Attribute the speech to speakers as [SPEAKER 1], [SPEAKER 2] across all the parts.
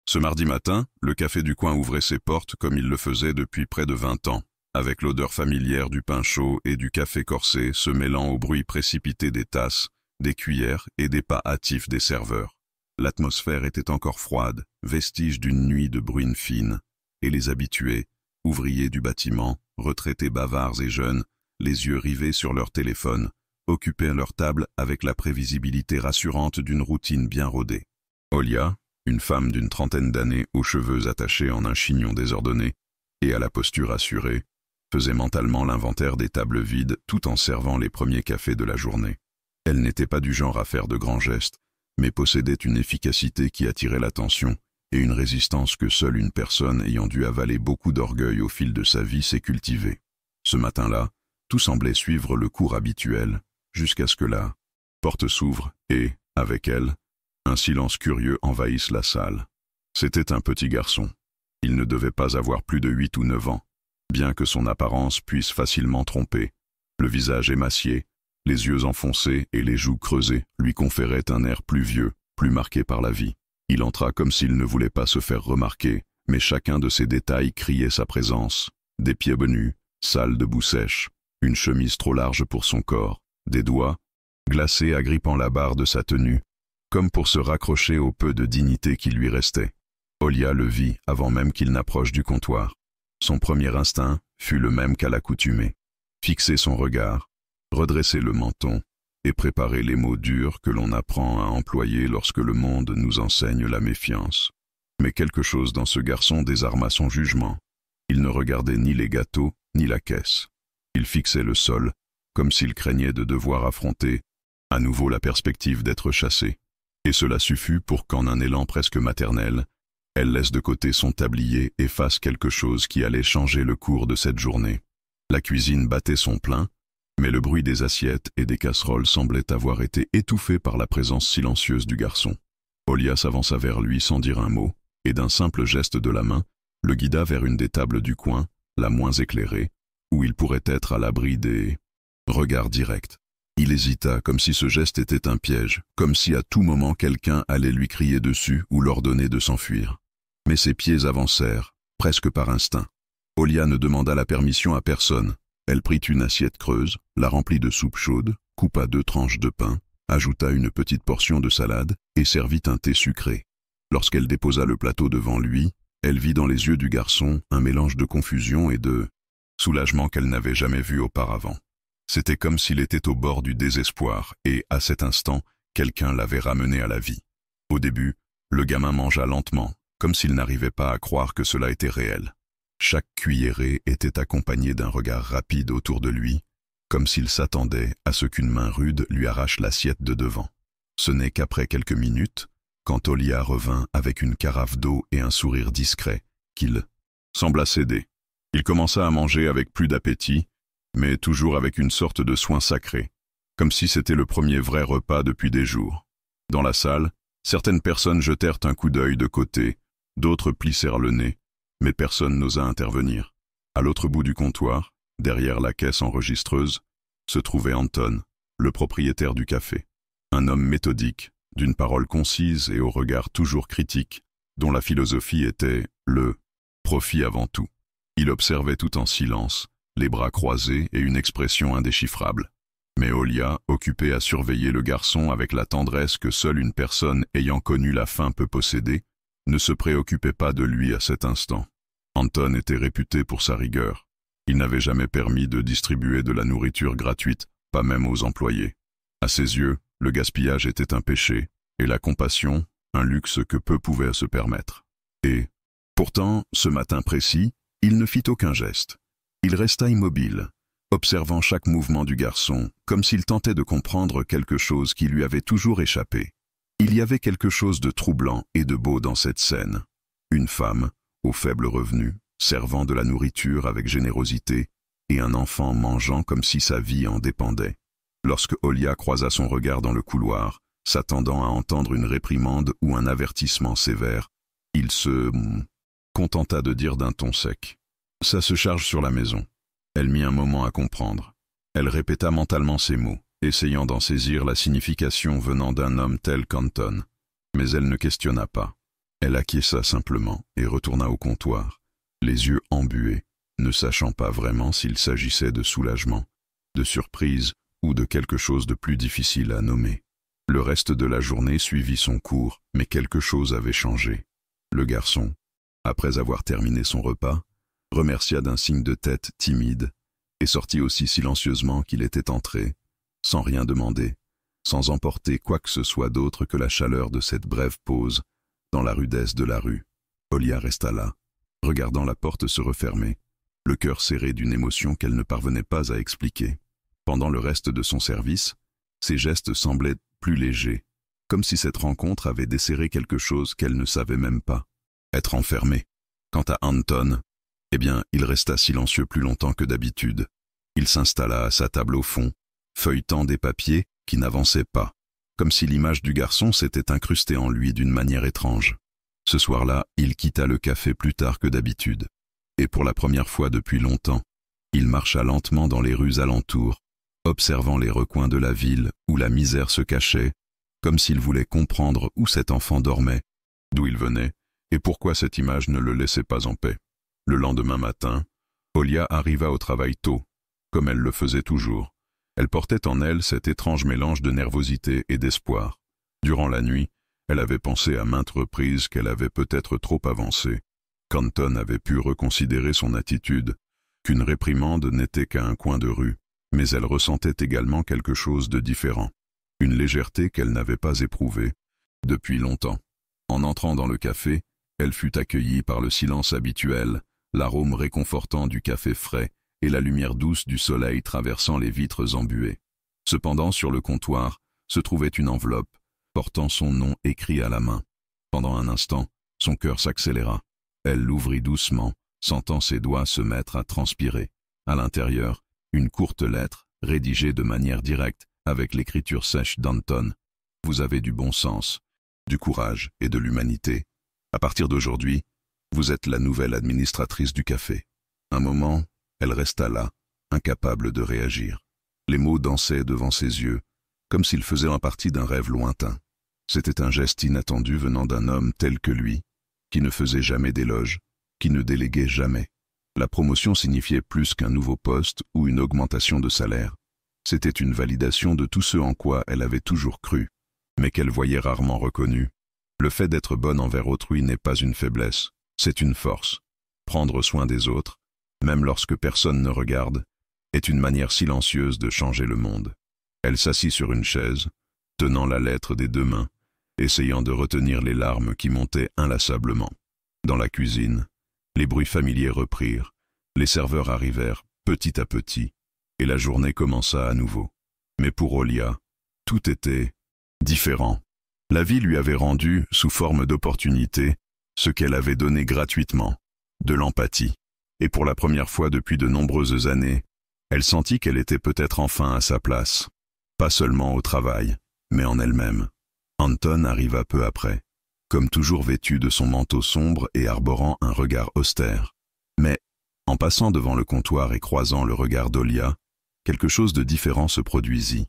[SPEAKER 1] Ce mardi matin, le café du coin ouvrait ses portes comme il le faisait depuis près de 20 ans, avec l'odeur familière du pain chaud et du café corsé se mêlant au bruit précipité des tasses, des cuillères et des pas hâtifs des serveurs. L'atmosphère était encore froide, vestige d'une nuit de bruine fine, et les habitués, ouvriers du bâtiment, retraités bavards et jeunes, les yeux rivés sur leur téléphone, occupaient leur table avec la prévisibilité rassurante d'une routine bien rodée. Olia, une femme d'une trentaine d'années aux cheveux attachés en un chignon désordonné et à la posture assurée, faisait mentalement l'inventaire des tables vides tout en servant les premiers cafés de la journée. Elle n'était pas du genre à faire de grands gestes, mais possédait une efficacité qui attirait l'attention et une résistance que seule une personne ayant dû avaler beaucoup d'orgueil au fil de sa vie s'est cultivée. Ce matin-là, tout semblait suivre le cours habituel, jusqu'à ce que la porte s'ouvre et, avec elle, un silence curieux envahisse la salle. C'était un petit garçon. Il ne devait pas avoir plus de 8 ou 9 ans, bien que son apparence puisse facilement tromper. Le visage émacié, les yeux enfoncés et les joues creusées lui conféraient un air plus vieux, plus marqué par la vie. Il entra comme s'il ne voulait pas se faire remarquer, mais chacun de ces détails criait sa présence. Des pieds nus, sales de boue sèche, une chemise trop large pour son corps, des doigts, glacés agrippant la barre de sa tenue, comme pour se raccrocher au peu de dignité qui lui restait. Olia le vit avant même qu'il n'approche du comptoir. Son premier instinct fut le même qu'à l'accoutumée. Fixer son regard, redresser le menton et préparer les mots durs que l'on apprend à employer lorsque le monde nous enseigne la méfiance. Mais quelque chose dans ce garçon désarma son jugement. Il ne regardait ni les gâteaux, ni la caisse. Il fixait le sol, comme s'il craignait de devoir affronter à nouveau la perspective d'être chassé. Et cela suffit pour qu'en un élan presque maternel, elle laisse de côté son tablier et fasse quelque chose qui allait changer le cours de cette journée. La cuisine battait son plein, mais le bruit des assiettes et des casseroles semblait avoir été étouffé par la présence silencieuse du garçon. Olia s'avança vers lui sans dire un mot, et d'un simple geste de la main, le guida vers une des tables du coin, la moins éclairée, où il pourrait être à l'abri des regards directs. Il hésita comme si ce geste était un piège, comme si à tout moment quelqu'un allait lui crier dessus ou l'ordonner de s'enfuir. Mais ses pieds avancèrent, presque par instinct. Olia ne demanda la permission à personne. Elle prit une assiette creuse, la remplit de soupe chaude, coupa 2 tranches de pain, ajouta une petite portion de salade et servit un thé sucré. Lorsqu'elle déposa le plateau devant lui, elle vit dans les yeux du garçon un mélange de confusion et de soulagement qu'elle n'avait jamais vu auparavant. C'était comme s'il était au bord du désespoir et, à cet instant, quelqu'un l'avait ramené à la vie. Au début, le gamin mangea lentement, comme s'il n'arrivait pas à croire que cela était réel. Chaque cuillerée était accompagnée d'un regard rapide autour de lui, comme s'il s'attendait à ce qu'une main rude lui arrache l'assiette de devant. Ce n'est qu'après quelques minutes, quand Olia revint avec une carafe d'eau et un sourire discret, qu'il sembla céder. Il commença à manger avec plus d'appétit, mais toujours avec une sorte de soin sacré, comme si c'était le premier vrai repas depuis des jours. Dans la salle, certaines personnes jetèrent un coup d'œil de côté, d'autres plissèrent le nez, mais personne n'osa intervenir. À l'autre bout du comptoir, derrière la caisse enregistreuse, se trouvait Anton, le propriétaire du café. Un homme méthodique, d'une parole concise et au regard toujours critique, dont la philosophie était le profit avant tout. Il observait tout en silence, les bras croisés et une expression indéchiffrable. Mais Olia, occupée à surveiller le garçon avec la tendresse que seule une personne ayant connu la faim peut posséder, ne se préoccupait pas de lui à cet instant. Anton était réputé pour sa rigueur. Il n'avait jamais permis de distribuer de la nourriture gratuite, pas même aux employés. À ses yeux, le gaspillage était un péché, et la compassion, un luxe que peu pouvaient se permettre. Et, pourtant, ce matin précis, il ne fit aucun geste. Il resta immobile, observant chaque mouvement du garçon, comme s'il tentait de comprendre quelque chose qui lui avait toujours échappé. Il y avait quelque chose de troublant et de beau dans cette scène. Une femme, aux faibles revenus, servant de la nourriture avec générosité, et un enfant mangeant comme si sa vie en dépendait. Lorsque Olia croisa son regard dans le couloir, s'attendant à entendre une réprimande ou un avertissement sévère, il se contenta de dire d'un ton sec. « Ça se charge sur la maison. » Elle mit un moment à comprendre. Elle répéta mentalement ces mots, essayant d'en saisir la signification venant d'un homme tel qu'Anton. Mais elle ne questionna pas. Elle acquiesça simplement et retourna au comptoir, les yeux embués, ne sachant pas vraiment s'il s'agissait de soulagement, de surprise ou de quelque chose de plus difficile à nommer. Le reste de la journée suivit son cours, mais quelque chose avait changé. Le garçon, après avoir terminé son repas, remercia d'un signe de tête timide et sortit aussi silencieusement qu'il était entré, sans rien demander, sans emporter quoi que ce soit d'autre que la chaleur de cette brève pause dans la rudesse de la rue. Olia resta là, regardant la porte se refermer, le cœur serré d'une émotion qu'elle ne parvenait pas à expliquer. Pendant le reste de son service, ses gestes semblaient plus légers, comme si cette rencontre avait desserré quelque chose qu'elle ne savait même pas. Être enfermée. Quant à Anton, eh bien, il resta silencieux plus longtemps que d'habitude. Il s'installa à sa table au fond, feuilletant des papiers qui n'avançaient pas, comme si l'image du garçon s'était incrustée en lui d'une manière étrange. Ce soir-là, il quitta le café plus tard que d'habitude. Et pour la première fois depuis longtemps, il marcha lentement dans les rues alentours, observant les recoins de la ville où la misère se cachait, comme s'il voulait comprendre où cet enfant dormait, d'où il venait, et pourquoi cette image ne le laissait pas en paix. Le lendemain matin, Olia arriva au travail tôt, comme elle le faisait toujours. Elle portait en elle cet étrange mélange de nervosité et d'espoir. Durant la nuit, elle avait pensé à maintes reprises qu'elle avait peut-être trop avancé, qu'Anton avait pu reconsidérer son attitude, qu'une réprimande n'était qu'à un coin de rue, mais elle ressentait également quelque chose de différent, une légèreté qu'elle n'avait pas éprouvée depuis longtemps. En entrant dans le café, elle fut accueillie par le silence habituel, l'arôme réconfortant du café frais et la lumière douce du soleil traversant les vitres embuées. Cependant, sur le comptoir, se trouvait une enveloppe, portant son nom écrit à la main. Pendant un instant, son cœur s'accéléra. Elle l'ouvrit doucement, sentant ses doigts se mettre à transpirer. À l'intérieur, une courte lettre, rédigée de manière directe, avec l'écriture sèche d'Anton. « Vous avez du bon sens, du courage et de l'humanité. À partir d'aujourd'hui, vous êtes la nouvelle administratrice du café. » Un moment, elle resta là, incapable de réagir. Les mots dansaient devant ses yeux, comme s'ils faisaient en partie d'un rêve lointain. C'était un geste inattendu venant d'un homme tel que lui, qui ne faisait jamais d'éloges, qui ne déléguait jamais. La promotion signifiait plus qu'un nouveau poste ou une augmentation de salaire. C'était une validation de tout ce en quoi elle avait toujours cru, mais qu'elle voyait rarement reconnu. Le fait d'être bonne envers autrui n'est pas une faiblesse, c'est une force. Prendre soin des autres, même lorsque personne ne regarde, est une manière silencieuse de changer le monde. Elle s'assit sur une chaise, tenant la lettre des deux mains, essayant de retenir les larmes qui montaient inlassablement. Dans la cuisine, les bruits familiers reprirent, les serveurs arrivèrent petit à petit, et la journée commença à nouveau. Mais pour Olia, tout était différent. La vie lui avait rendu, sous forme d'opportunité, ce qu'elle avait donné gratuitement, de l'empathie. Et pour la première fois depuis de nombreuses années, elle sentit qu'elle était peut-être enfin à sa place, pas seulement au travail, mais en elle-même. Anton arriva peu après, comme toujours vêtu de son manteau sombre et arborant un regard austère. Mais, en passant devant le comptoir et croisant le regard d'Olia, quelque chose de différent se produisit.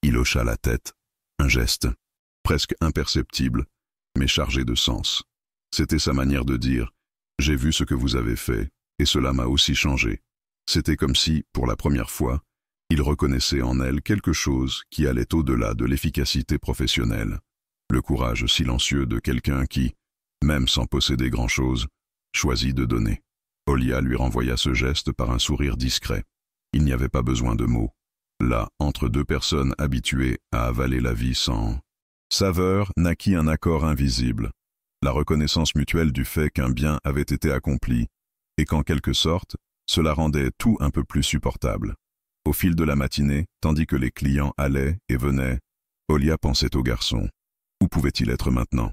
[SPEAKER 1] Il hocha la tête, un geste, presque imperceptible, mais chargé de sens. C'était sa manière de dire « J'ai vu ce que vous avez fait, et cela m'a aussi changé ». C'était comme si, pour la première fois, il reconnaissait en elle quelque chose qui allait au-delà de l'efficacité professionnelle, le courage silencieux de quelqu'un qui, même sans posséder grand-chose, choisit de donner. Olia lui renvoya ce geste par un sourire discret. Il n'y avait pas besoin de mots. Là, entre deux personnes habituées à avaler la vie sans saveur, naquit un accord invisible, la reconnaissance mutuelle du fait qu'un bien avait été accompli, et qu'en quelque sorte, cela rendait tout un peu plus supportable. Au fil de la matinée, tandis que les clients allaient et venaient, Olia pensait au garçon. Où pouvait-il être maintenant?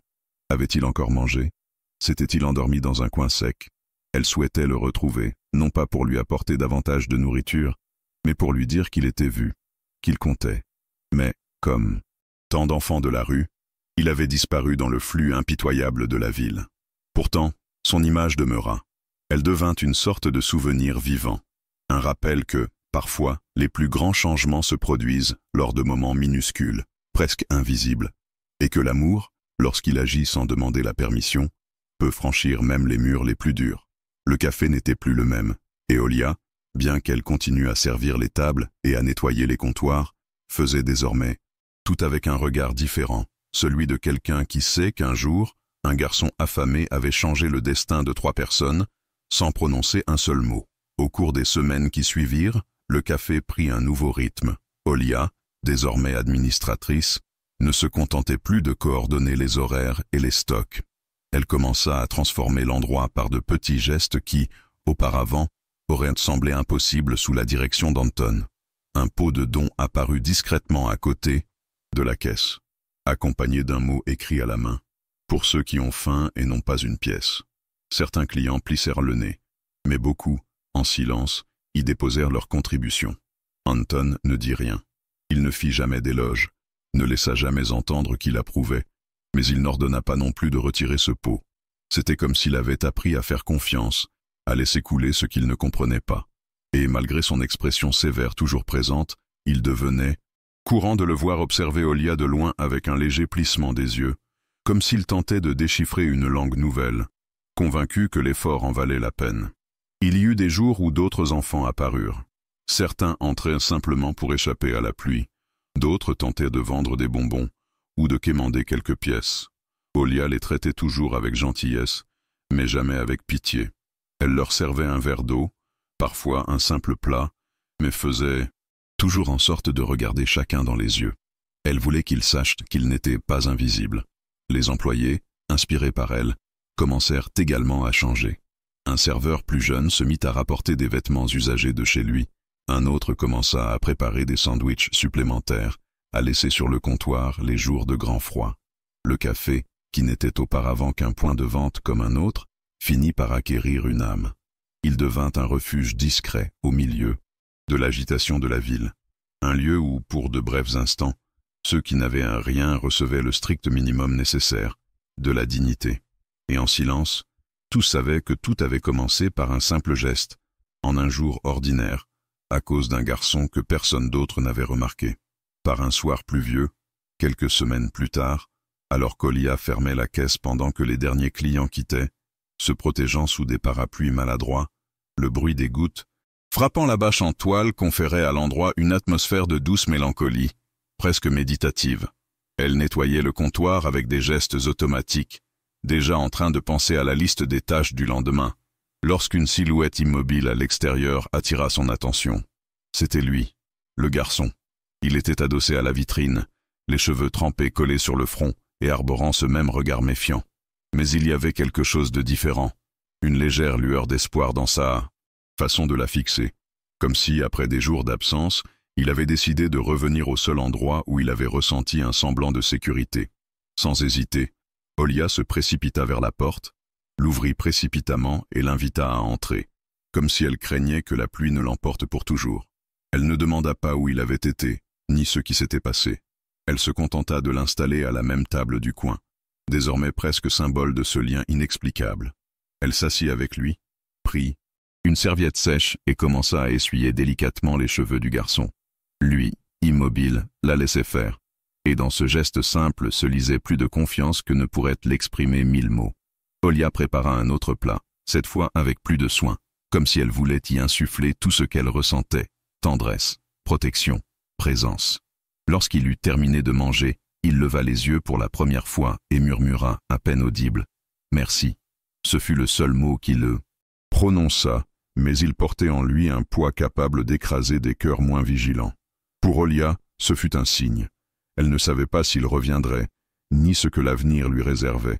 [SPEAKER 1] Avait-il encore mangé? S'était-il endormi dans un coin sec? Elle souhaitait le retrouver, non pas pour lui apporter davantage de nourriture, mais pour lui dire qu'il était vu, qu'il comptait. Mais, comme tant d'enfants de la rue, il avait disparu dans le flux impitoyable de la ville. Pourtant, son image demeura. Elle devint une sorte de souvenir vivant, un rappel que, parfois, les plus grands changements se produisent lors de moments minuscules, presque invisibles, et que l'amour, lorsqu'il agit sans demander la permission, peut franchir même les murs les plus durs. Le café n'était plus le même, et Olia, bien qu'elle continue à servir les tables et à nettoyer les comptoirs, faisait désormais tout avec un regard différent, celui de quelqu'un qui sait qu'un jour, un garçon affamé avait changé le destin de 3 personnes, sans prononcer un seul mot. Au cours des semaines qui suivirent, le café prit un nouveau rythme. Olia, désormais administratrice, ne se contentait plus de coordonner les horaires et les stocks. Elle commença à transformer l'endroit par de petits gestes qui, auparavant, auraient semblé impossibles sous la direction d'Anton. Un pot de dons apparut discrètement à côté de la caisse, accompagné d'un mot écrit à la main. Pour ceux qui ont faim et n'ont pas une pièce. Certains clients plissèrent le nez, mais beaucoup, en silence, y déposèrent leur contribution. Anton ne dit rien. Il ne fit jamais d'éloge, ne laissa jamais entendre qu'il approuvait, mais il n'ordonna pas non plus de retirer ce pot. C'était comme s'il avait appris à faire confiance, à laisser couler ce qu'il ne comprenait pas. Et malgré son expression sévère toujours présente, il devenait courant de le voir observer Olia de loin avec un léger plissement des yeux, comme s'il tentait de déchiffrer une langue nouvelle, convaincu que l'effort en valait la peine. Il y eut des jours où d'autres enfants apparurent. Certains entrèrent simplement pour échapper à la pluie, d'autres tentaient de vendre des bonbons ou de quémander quelques pièces. Olia les traitait toujours avec gentillesse, mais jamais avec pitié. Elle leur servait un verre d'eau, parfois un simple plat, mais faisait toujours en sorte de regarder chacun dans les yeux. Elle voulait qu'ils sachent qu'ils n'étaient pas invisibles. Les employés, inspirés par elle, commencèrent également à changer. Un serveur plus jeune se mit à rapporter des vêtements usagés de chez lui. Un autre commença à préparer des sandwichs supplémentaires, à laisser sur le comptoir les jours de grand froid. Le café, qui n'était auparavant qu'un point de vente comme un autre, finit par acquérir une âme. Il devint un refuge discret au milieu de l'agitation de la ville. Un lieu où, pour de brefs instants, ceux qui n'avaient un rien recevaient le strict minimum nécessaire, de la dignité. Et en silence, tous savaient que tout avait commencé par un simple geste, en un jour ordinaire, à cause d'un garçon que personne d'autre n'avait remarqué. Par un soir pluvieux, quelques semaines plus tard, alors qu'Olia fermait la caisse pendant que les derniers clients quittaient, se protégeant sous des parapluies maladroits, le bruit des gouttes, frappant la bâche en toile, conférait à l'endroit une atmosphère de douce mélancolie, presque méditative. Elle nettoyait le comptoir avec des gestes automatiques, déjà en train de penser à la liste des tâches du lendemain, lorsqu'une silhouette immobile à l'extérieur attira son attention. C'était lui, le garçon. Il était adossé à la vitrine, les cheveux trempés collés sur le front et arborant ce même regard méfiant. Mais il y avait quelque chose de différent, une légère lueur d'espoir dans sa façon de la fixer, comme si, après des jours d'absence, il avait décidé de revenir au seul endroit où il avait ressenti un semblant de sécurité. Sans hésiter, Olia se précipita vers la porte, l'ouvrit précipitamment et l'invita à entrer, comme si elle craignait que la pluie ne l'emporte pour toujours. Elle ne demanda pas où il avait été, ni ce qui s'était passé. Elle se contenta de l'installer à la même table du coin, désormais presque symbole de ce lien inexplicable. Elle s'assit avec lui, prit une serviette sèche et commença à essuyer délicatement les cheveux du garçon. Lui, immobile, la laissait faire, et dans ce geste simple se lisait plus de confiance que ne pourraient l'exprimer 1000 mots. Olia prépara un autre plat, cette fois avec plus de soin, comme si elle voulait y insuffler tout ce qu'elle ressentait, tendresse, protection, présence. Lorsqu'il eut terminé de manger, il leva les yeux pour la première fois et murmura, à peine audible, « Merci ». Ce fut le seul mot qu'il prononça, mais il portait en lui un poids capable d'écraser des cœurs moins vigilants. Pour Olia, ce fut un signe. Elle ne savait pas s'il reviendrait, ni ce que l'avenir lui réservait.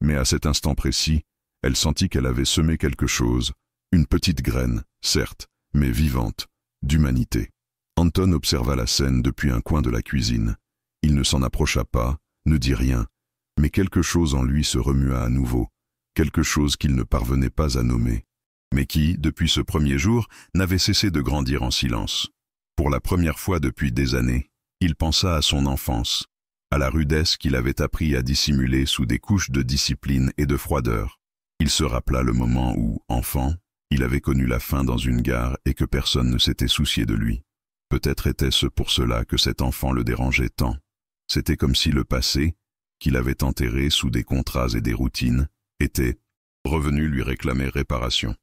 [SPEAKER 1] Mais à cet instant précis, elle sentit qu'elle avait semé quelque chose, une petite graine, certes, mais vivante, d'humanité. Anton observa la scène depuis un coin de la cuisine. Il ne s'en approcha pas, ne dit rien, mais quelque chose en lui se remua à nouveau, quelque chose qu'il ne parvenait pas à nommer, mais qui, depuis ce premier jour, n'avait cessé de grandir en silence. Pour la première fois depuis des années, il pensa à son enfance, à la rudesse qu'il avait appris à dissimuler sous des couches de discipline et de froideur. Il se rappela le moment où, enfant, il avait connu la faim dans une gare et que personne ne s'était soucié de lui. Peut-être était-ce pour cela que cet enfant le dérangeait tant. C'était comme si le passé, qu'il avait enterré sous des contrats et des routines, était revenu lui réclamer réparation.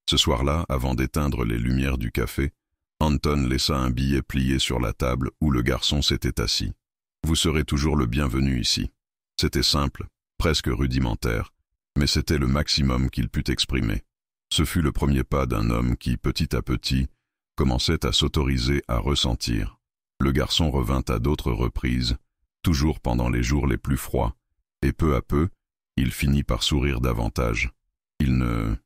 [SPEAKER 1] Ce soir-là, avant d'éteindre les lumières du café, Anton laissa un billet plié sur la table où le garçon s'était assis. « Vous serez toujours le bienvenu ici. » C'était simple, presque rudimentaire, mais c'était le maximum qu'il put exprimer. Ce fut le premier pas d'un homme qui, petit à petit, commençait à s'autoriser à ressentir. Le garçon revint à d'autres reprises, toujours pendant les jours les plus froids, et peu à peu, il finit par sourire davantage. Il ne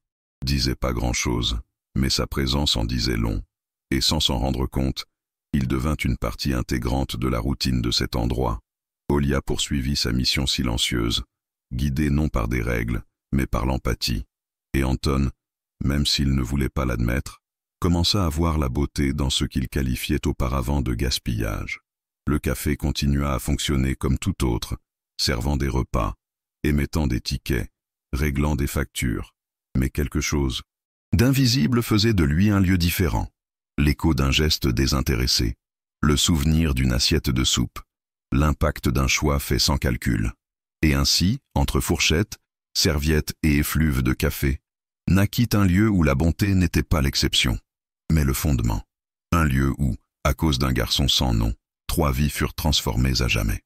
[SPEAKER 1] disait pas grand-chose, mais sa présence en disait long, et sans s'en rendre compte, il devint une partie intégrante de la routine de cet endroit. Olia poursuivit sa mission silencieuse, guidée non par des règles, mais par l'empathie. Et Anton, même s'il ne voulait pas l'admettre, commença à voir la beauté dans ce qu'il qualifiait auparavant de gaspillage. Le café continua à fonctionner comme tout autre, servant des repas, émettant des tickets, réglant des factures. Mais quelque chose d'invisible faisait de lui un lieu différent. L'écho d'un geste désintéressé, le souvenir d'une assiette de soupe, l'impact d'un choix fait sans calcul. Et ainsi, entre fourchettes, serviettes et effluves de café, naquit un lieu où la bonté n'était pas l'exception, mais le fondement. Un lieu où, à cause d'un garçon sans nom, 3 vies furent transformées à jamais.